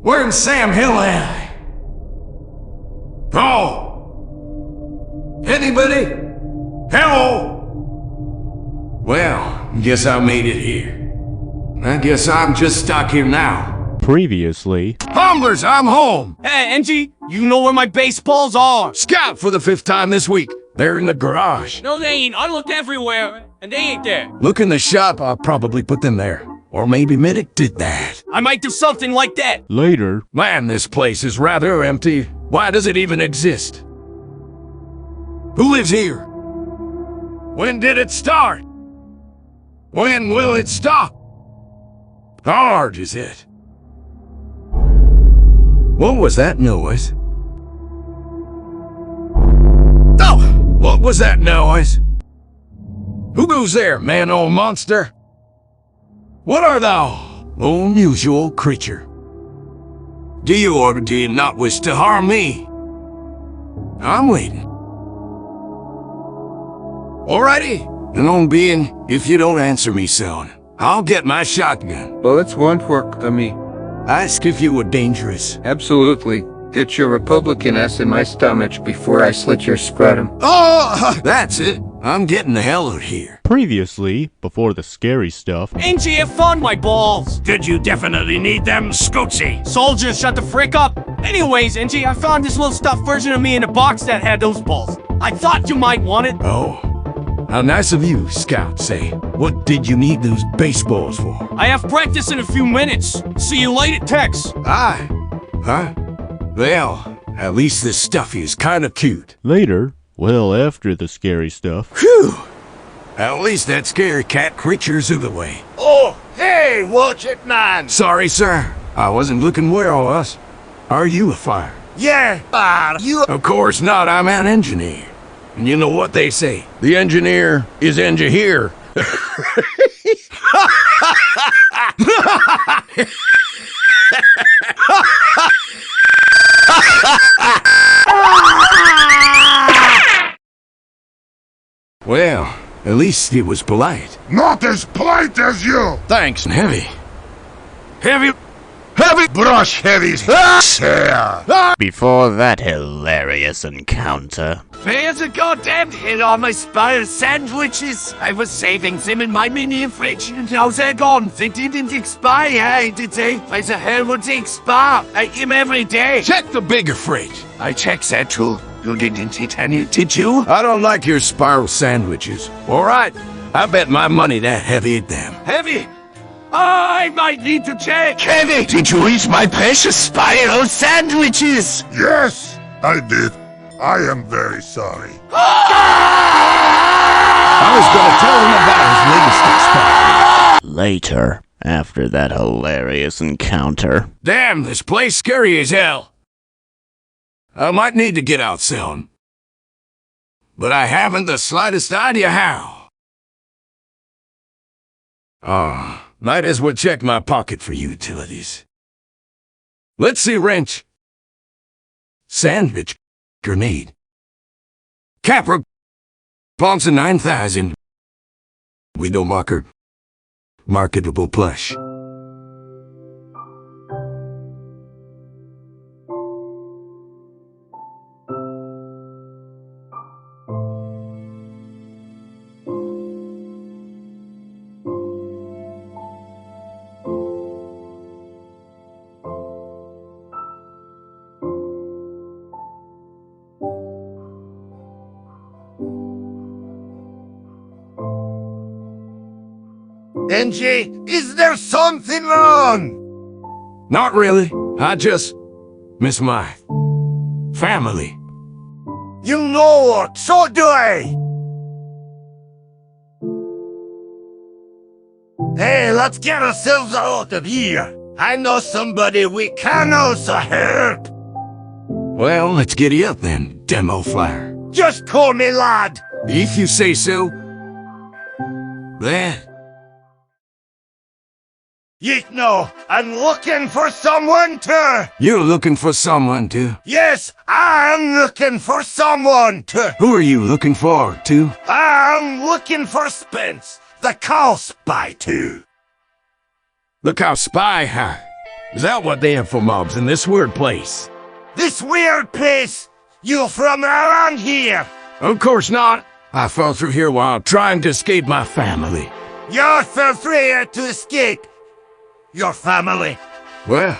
Where in Sam Hill am I? Oh! Anybody? Hello? Well, guess I made it here. I guess I'm just stuck here now. Previously. Humblers, I'm home! Hey, Angie, you know where my baseballs are? Scout for the 5th time this week. They're in the garage. No, they ain't. I looked everywhere, and they ain't there. Look in the shop, I'll probably put them there. Or maybe Middick did that. I might do something like that. Later. Man, this place is rather empty. Why does it even exist? Who lives here? When did it start? When will it stop? How hard is it? What was that noise? Oh! What was that noise? Who goes there, man or monster? What are thou, unusual creature? Do you or do you not wish to harm me? I'm waiting. Alrighty, and on being, if you don't answer me soon, I'll get my shotgun. Bullets won't work for me. Ask if you were dangerous. Absolutely. Get your Republican ass in my stomach before I slit your scrotum. Oh, that's it. I'm getting the hell out of here. Previously, before the scary stuff. Angie, have fun, my balls. Did you definitely need them, Scootsy? Soldier, shut the frick up. Anyways, Angie, I found this little stuffed version of me in a box that had those balls. I thought you might want it. Oh, how nice of you, Scout. Say, what did you need those baseballs for? I have practice in a few minutes. See you late at Tex. Aye. Huh? Well, at least this stuffy is kinda cute. Later. Well, after the scary stuff. Phew! At least that scary cat creature's out of the way. Oh, hey, watch it, man! Sorry, sir. I wasn't looking where I was. Are you a fire? Yeah, you... Of course not, I'm an engineer. And you know what they say? The engineer is here. Well, at least it was polite. Not as polite as you! Thanks, and heavy. Heavy Brush Heavy's hair! Before that hilarious encounter. There's a goddamn hit on my spiral sandwiches! I was saving them in my mini fridge, and now they're gone. They didn't expire, did they? Why the hell would they expire? I eat them every day! Check the bigger fridge. I checked that too. You didn't eat any, did you? I don't like your spiral sandwiches. All right, I bet my money that Heavy ate them. Heavy! I might need to check! Heavy, did you eat my precious spiral sandwiches? Yes, I did. I am very sorry. I was gonna tell him about his latest experiment. Later, after that hilarious encounter. Damn, this place scary as hell. I might need to get out soon. But I haven't the slightest idea how. Might as well check my pocket for utilities. Let's see, wrench. Sandwich. Grenade. Capra. Thompson 9000. Window marker. Marketable plush. Angie, is there something wrong? Not really. I just miss my family. You know what? So do I. Hey, let's get ourselves out of here. I know somebody we can also help. Well, let's giddy up then, demo flyer. Just call me lad. If you say so. Then. You know, I'm looking for someone to... You're looking for someone to... Yes, I'm looking for someone to... Who are you looking for, to? I'm looking for Spence, the cow spy, too. The cow spy, huh? Is that what they have for mobs in this weird place? This weird place? You from around here? Of course not. I fell through here while trying to escape my family. You fell through here to escape your family. Well,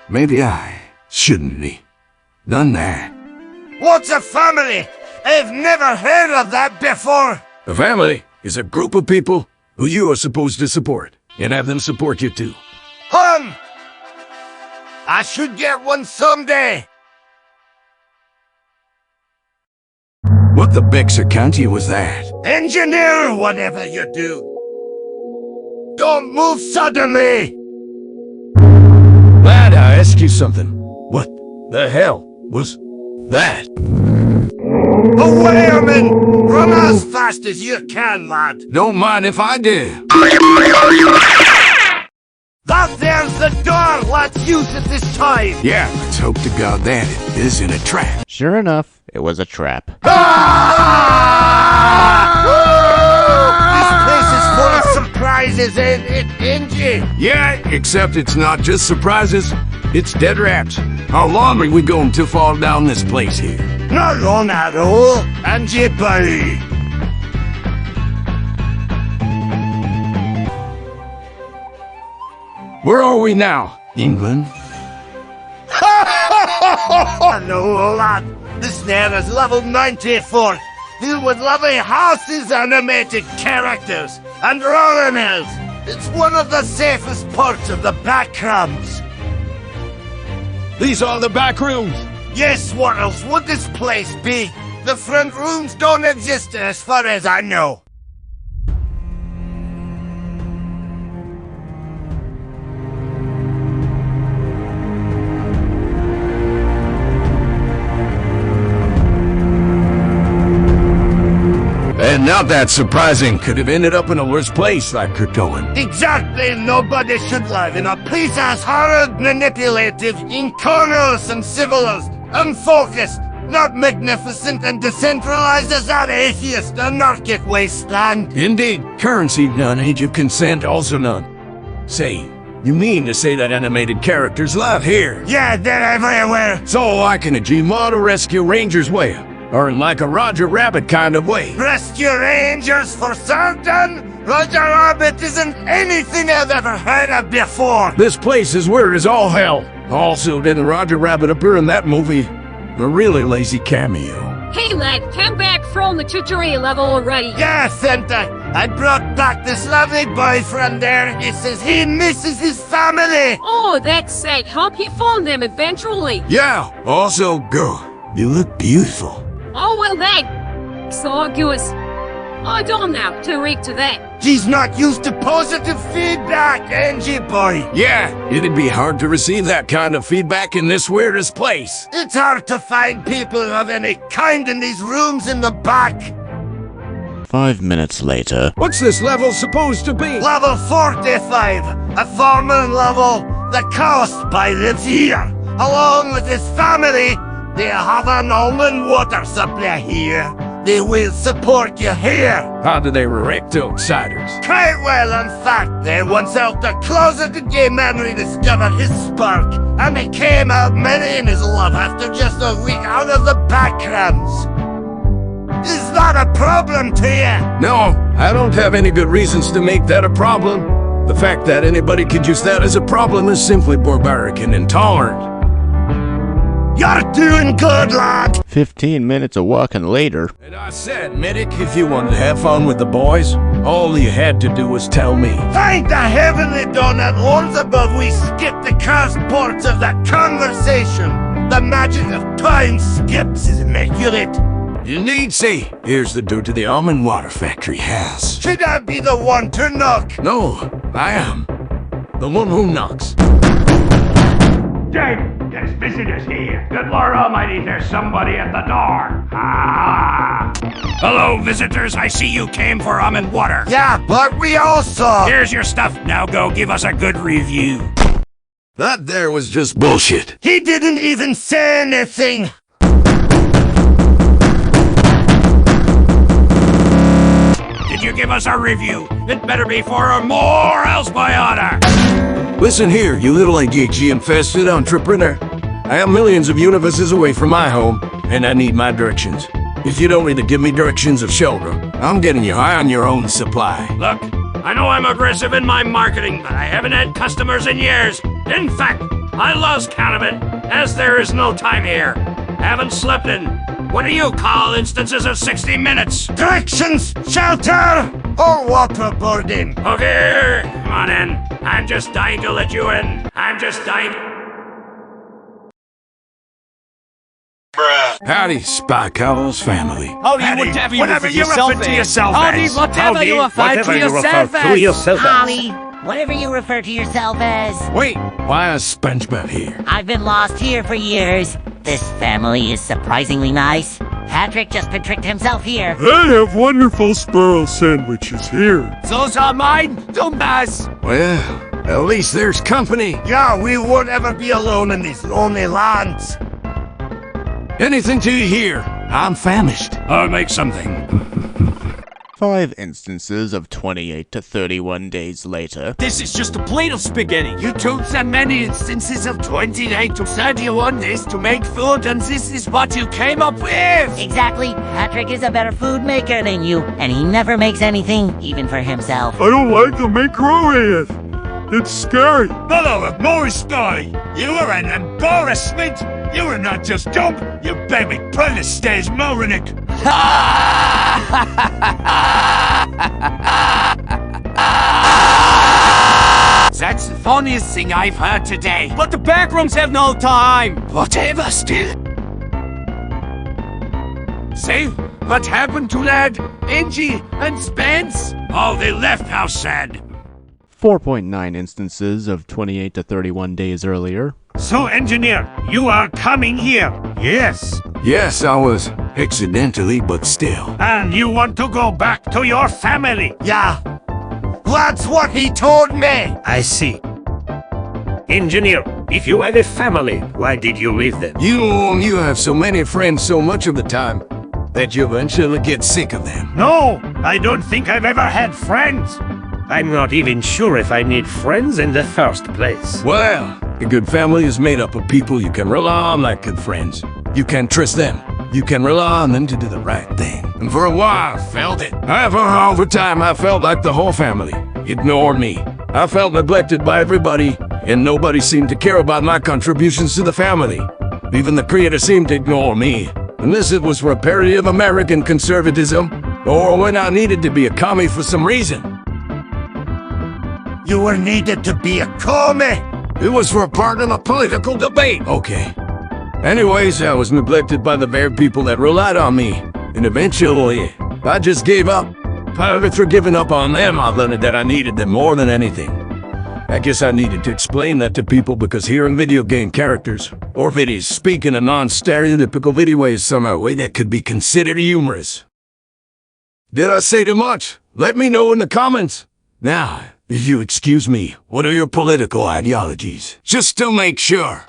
maybe I shouldn't be done that. What's a family? I've never heard of that before. A family is a group of people who you are supposed to support, and have them support you too. I should get one someday. What the Bexar County was that? Engineer, whatever you do. Don't move suddenly. Lad, I ask you something. What the hell was that? Away, man! Run as fast as you can, lad. Don't mind if I do. That there's the door. Let's use it this time. Yeah, let's hope to God that it isn't a trap. Sure enough, it was a trap. This place is full of surprises, ain't it, Angie? Yeah, except it's not just surprises, it's dead rats. How long are we going to fall down this place here? Not long at all, Angie boy. Where are we now? England? No, lad. This snare is level 94, filled with lovely houses, animated characters, and rolling hills. It's one of the safest parts of the Backrooms. These are the Backrooms. Yes, what else would this place be? The front rooms don't exist as far as I know. And not that surprising, could have ended up in a worse place like you're going. Exactly, nobody should live in a place as horrid, manipulative, incarnate and civilized, unfocused, not magnificent and decentralized as that atheist, anarchic wasteland. Indeed, currency none, age of consent also none. Say, you mean to say that animated characters live here? Yeah, they're everywhere. So like in a G-Model Rescue Rangers way, or in like a Roger Rabbit kind of way. Rescue Rangers for certain? Roger Rabbit isn't anything I've ever heard of before. This place is weird as all hell. Also, didn't Roger Rabbit appear in that movie? A really lazy cameo. Hey lad, come back from the tutorial level already. Yeah, Santa. I brought back this lovely boyfriend there. He says he misses his family. Oh, that's sad. Hope you found them eventually. Yeah, also, girl, you look beautiful. Oh, well that's so good. I don't know to react to that. He's not used to positive feedback, Angie boy. Yeah, it'd be hard to receive that kind of feedback in this weirdest place. It's hard to find people of any kind in these rooms in the back. 5 minutes later. What's this level supposed to be? Level 45, a farming level. The coast boy lives here. Along with his family, they have an almond water supply here. They will support you here. How do they react to outsiders? Quite well, in fact. They once helped a closeted gay man rediscover his spark, and he came out many in his love after just a week out of the Backrooms. Is that a problem to you? No, I don't have any good reasons to make that a problem. The fact that anybody could use that as a problem is simply barbaric and intolerant. You're doing good, lad! 15 minutes of walking later. And I said, medic, if you wanted to have fun with the boys, all you had to do was tell me. Thank the heavenly donut lords above we skipped the cursed parts of that conversation. The magic of time skips is immaculate. Indeed, see, here's the door to the almond water factory house. Should I be the one to knock? No, I am. The one who knocks. Jake, there's visitors here. Good Lord Almighty, there's somebody at the door. Ah! Hello, visitors. I see you came for almond water. Yeah, but we all saw. Here's your stuff. Now go give us a good review. That there was just bullshit. He didn't even say anything. Did you give us a review? It better be 4 or more, else by order. Listen here, you little ADHD-infested entrepreneur. I am millions of universes away from my home, and I need my directions. If you don't need to give me directions of shelter, I'm getting you high on your own supply. Look, I know I'm aggressive in my marketing, but I haven't had customers in years. In fact, I lost count of it, as there is no time here. Haven't slept in, what do you call instances of 60 minutes? Directions, shelter, or waterboarding. Okay, come on in. I'm just dying to let you in. I'm just dying. Howdy, Spy Cowboys family. Howdy, whatever you refer to yourself Howdy, as. whatever you refer to yourself as. Holly, whatever you refer to yourself as. Wait, why is SpongeBob here? I've been lost here for years. This family is surprisingly nice. Patrick just tricked himself here. I have wonderful sparrow sandwiches here. Those are mine, dumbass. Well, at least there's company. Yeah, we won't ever be alone in these lonely lands. Anything to hear? I'm famished. I'll make something. 5 instances of 28 to 31 days later. This is just a plate of spaghetti. You took so many instances of 28 to 31 days to make food, and this is what you came up with! Exactly. Patrick is a better food maker than you, and he never makes anything, even for himself. I don't like the microwave. It's scary. Hello, more story. You are an embarrassment. You are not just dumb, you baby brother stays Morinik. That's the funniest thing I've heard today. But the Backrooms have no time. Whatever, still. Say, what happened to that Angie and Spence? Oh, they left, how sad. 4.9 instances of 28 to 31 days earlier. So, engineer, you are coming here. Yes. Yes, I was accidentally, but still. And you want to go back to your family. Yeah, that's what he told me. I see. Engineer, if you had a family, why did you leave them? You have so many friends so much of the time that you eventually get sick of them. No, I don't think I've ever had friends. I'm not even sure if I need friends in the first place. Well, a good family is made up of people you can rely on like good friends. You can trust them. You can rely on them to do the right thing. And for a while, I felt it. However, all the time, I felt like the whole family ignored me. I felt neglected by everybody, and nobody seemed to care about my contributions to the family. Even the creator seemed to ignore me. Unless it was for a parody of American conservatism, or when I needed to be a commie for some reason. You were needed to be a commie. It was for a part in a political debate. Okay. Anyways, I was neglected by the very people that relied on me. And eventually, I just gave up. However, through giving up on them, I learned that I needed them more than anything. I guess I needed to explain that to people because hearing video game characters or videos speak in a non-stereotypical video way is somehow a way that could be considered humorous. Did I say too much? Let me know in the comments. Now, if you excuse me, what are your political ideologies? Just to make sure.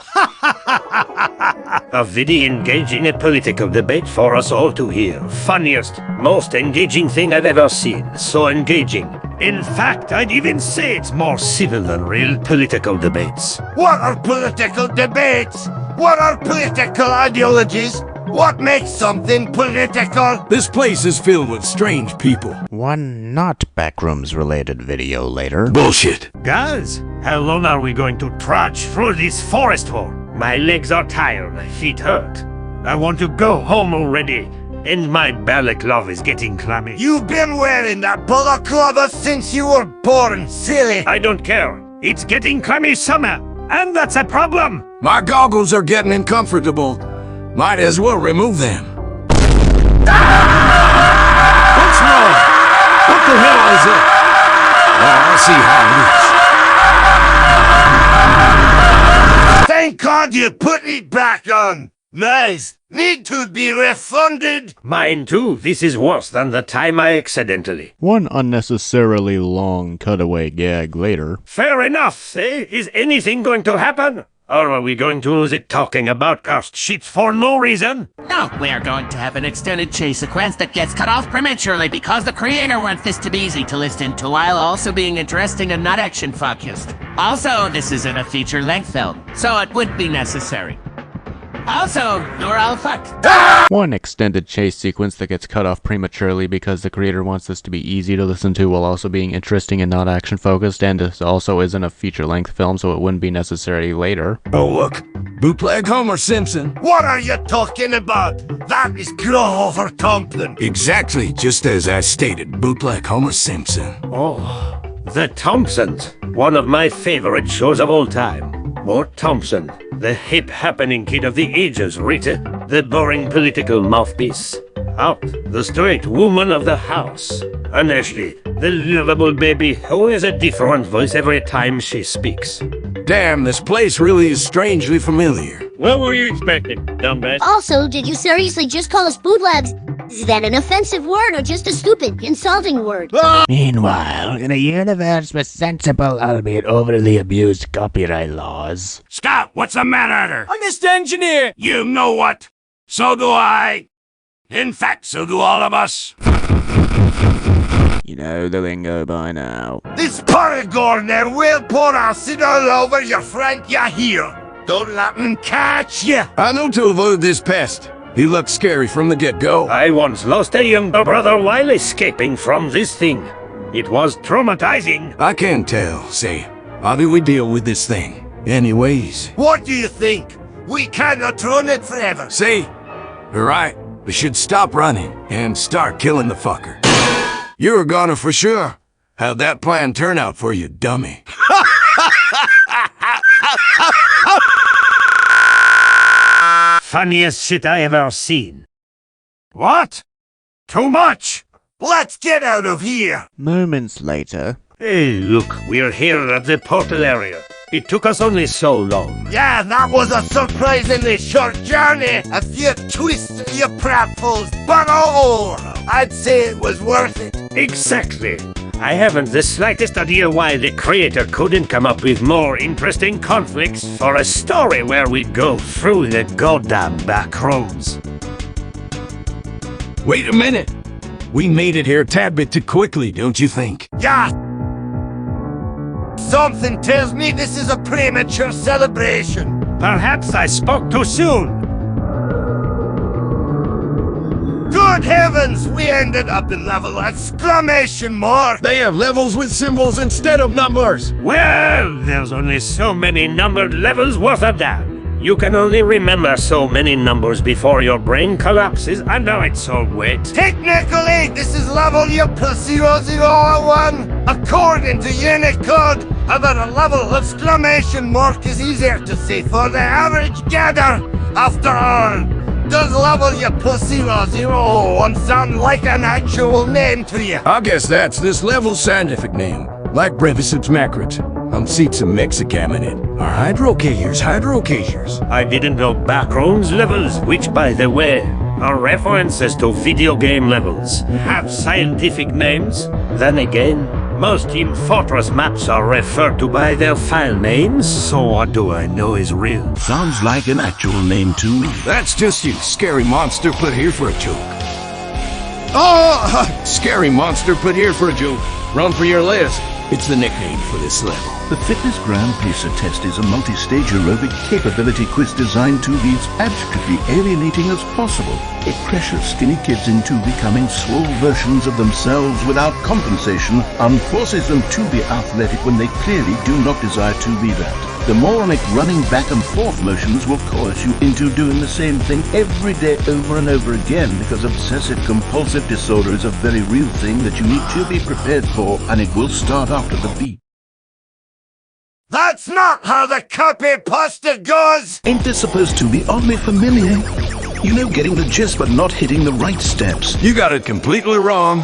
A very engaging political debate for us all to hear. Funniest, most engaging thing I've ever seen. So engaging. In fact, I'd even say it's more civil than real political debates. What are political debates? What are political ideologies? What makes something political? This place is filled with strange people. One not Backrooms related video later. Bullshit. Guys, how long are we going to trudge through this forest for? My legs are tired, my feet hurt. I want to go home already, and my balaclava is getting clammy. You've been wearing that balaclava since you were born, silly. I don't care. It's getting clammy somehow, and that's a problem. My goggles are getting uncomfortable. Might as well remove them. What's wrong? What the hell is it? Oh, I see how it is. Thank God you put it back on. Nice. Need to be refunded. Mine too. This is worse than the time I accidentally. One unnecessarily long cutaway gag later. Fair enough, eh? Is anything going to happen? Or are we going to lose it talking about cursed sheets for no reason? No, we're going to have an extended chase sequence that gets cut off prematurely because the creator wants this to be easy to listen to while also being interesting and not action-focused. Also, this isn't a feature-length film, so it wouldn't be necessary. Also, you're all fucked. One extended chase sequence that gets cut off prematurely because the creator wants this to be easy to listen to while also being interesting and not action focused, and this also isn't a feature length film, so it wouldn't be necessary later. Oh look, bootleg Homer Simpson. What are you talking about? That is Grover Thompson. Exactly, just as I stated, bootleg Homer Simpson. Oh, the Thompsons. One of my favorite shows of all time. Mort Thompson, the hip happening kid of the ages, Rita, the boring political mouthpiece. Out, the straight woman of the house. And Ashley, the lovable baby who has a different voice every time she speaks. Damn, this place really is strangely familiar. What were you expecting, dumbass? Also, did you seriously just call us bootlegs? Is that an offensive word or just a stupid, insulting word? Meanwhile, in a universe with sensible, albeit overly abused copyright laws. Scott, what's the matter? I'm Mr. Engineer! You know what? So do I. In fact, so do all of us. You know the lingo by now. This Paragoner will pour acid all over your friend you hear. Don't let him catch you. I know to avoid this pest. He looked scary from the get-go. I once lost a younger brother while escaping from this thing. It was traumatizing. I can tell, say. How do we deal with this thing? Anyways. What do you think? We cannot run it forever. See? You're right. We should stop running and start killing the fucker. You're gonna for sure. How'd that plan turn out for you, dummy? Funniest shit I ever seen. What? Too much? Let's get out of here. Moments later. Hey, look, we're here at the portal area. It took us only so long. Yeah, that was a surprisingly short journey. A few twists and your pratfalls, but oh, I'd say it was worth it. Exactly. I haven't the slightest idea why the creator couldn't come up with more interesting conflicts for a story where we go through the goddamn backrooms. Wait a minute. We made it here a tad bit too quickly, don't you think? Yeah. Something tells me this is a premature celebration. Perhaps I spoke too soon. Good heavens, we ended up in level exclamation mark. They have levels with symbols instead of numbers. Well, there's only so many numbered levels worth a damn. You can only remember so many numbers before your brain collapses under its own weight. Technically, this is level U+0001. According to Unicode, however, a level exclamation mark is easier to say for the average gatherer. After all, does level U+0001 sound like an actual name to you? I guess that's this level's scientific name. Like breviceps macrops. Seats and Mexicaminate. Are hydrocasiers. I didn't know Backrooms levels, which by the way, are references to video game levels, have scientific names. Then again, most Team Fortress maps are referred to by their file names, so what do I know is real? Sounds like an actual name to me. That's just you, scary monster put here for a joke. Oh, scary monster put here for a joke. Run for your lives. It's the nickname for this level. The Fitness Grand Pacer test is a multi-stage aerobic capability quiz designed to be as abstractly alienating as possible. It pressures skinny kids into becoming swole versions of themselves without compensation and forces them to be athletic when they clearly do not desire to be that. The moronic running back and forth motions will coerce you into doing the same thing every day over and over again because obsessive-compulsive disorder is a very real thing that you need to be prepared for, and it will start after the beat. That's not how the copy pasta goes! Ain't this supposed to be oddly familiar? You know, getting the gist but not hitting the right steps. You got it completely wrong.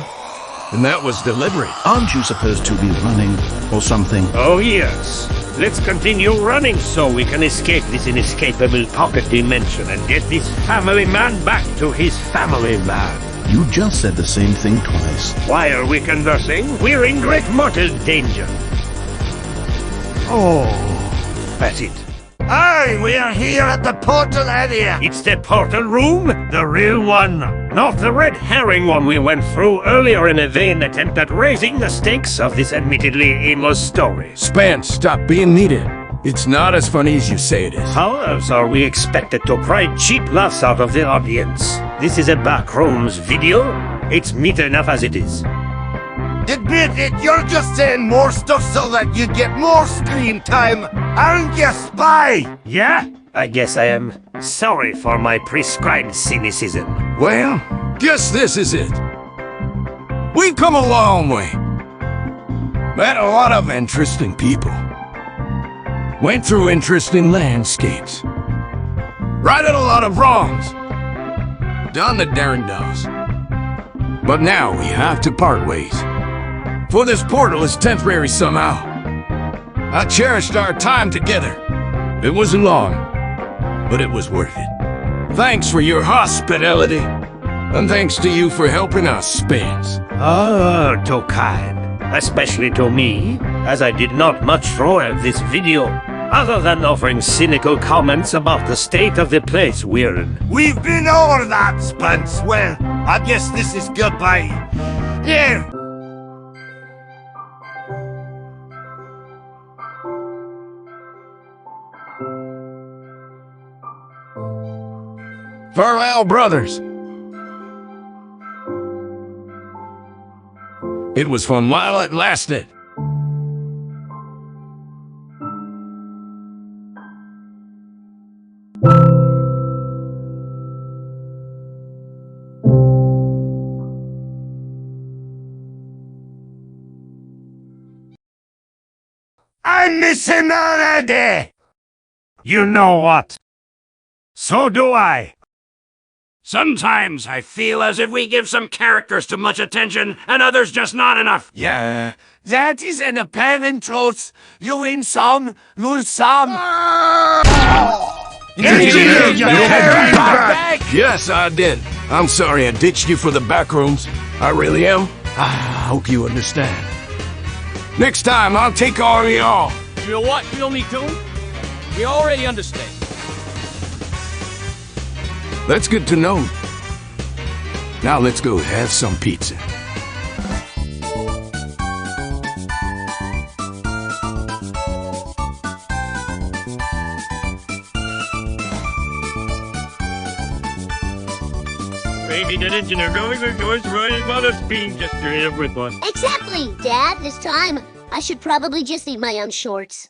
And that was deliberate. Aren't you supposed to be running or something? Oh yes. Let's continue running so we can escape this inescapable pocket dimension and get this family man back to his family man. You just said the same thing twice. Why are we conversing? We're in great mortal danger. Oh, that's it. Aye, we are here at the portal area. It's the portal room, the real one, not the red herring one we went through earlier in a vain attempt at raising the stakes of this admittedly aimless story. Spence, stop being needed. It's not as funny as you say it is. How else are we expected to pry cheap laughs out of the audience? This is a Backrooms video. It's meta enough as it is. Admit it, you're just saying more stuff so that you get more screen time, aren't you, spy? Yeah, I guess I am. Sorry for my prescribed cynicism. Well, guess this is it. We've come a long way. Met a lot of interesting people. Went through interesting landscapes. Righted a lot of wrongs. Done the daring does. But now we have to part ways. For this portal is temporary somehow. I cherished our time together. It wasn't long, but it was worth it. Thanks for your hospitality, and thanks to you for helping us, Spence. Oh, too kind. Especially to me, as I did not much throw at this video, other than offering cynical comments about the state of the place we're in. We've been over that, Spence. Well, I guess this is goodbye. Here. Farewell, brothers. It was fun while it lasted. I'm missing already. You know what? So do I. Sometimes I feel as if we give some characters too much attention and others just not enough. Yeah, that is an apparent truth. You win some, lose some. Yes, I did. I'm sorry I ditched you for the Backrooms. I really am. I hope you understand. Next time, I'll take all of y'all. You know what? You don't need to. We already understand. That's good to know. Now let's go have some pizza. Maybe the engine are going to go right while it's being just straight up with one. Exactly, Dad. This time, I should probably just eat my own shorts.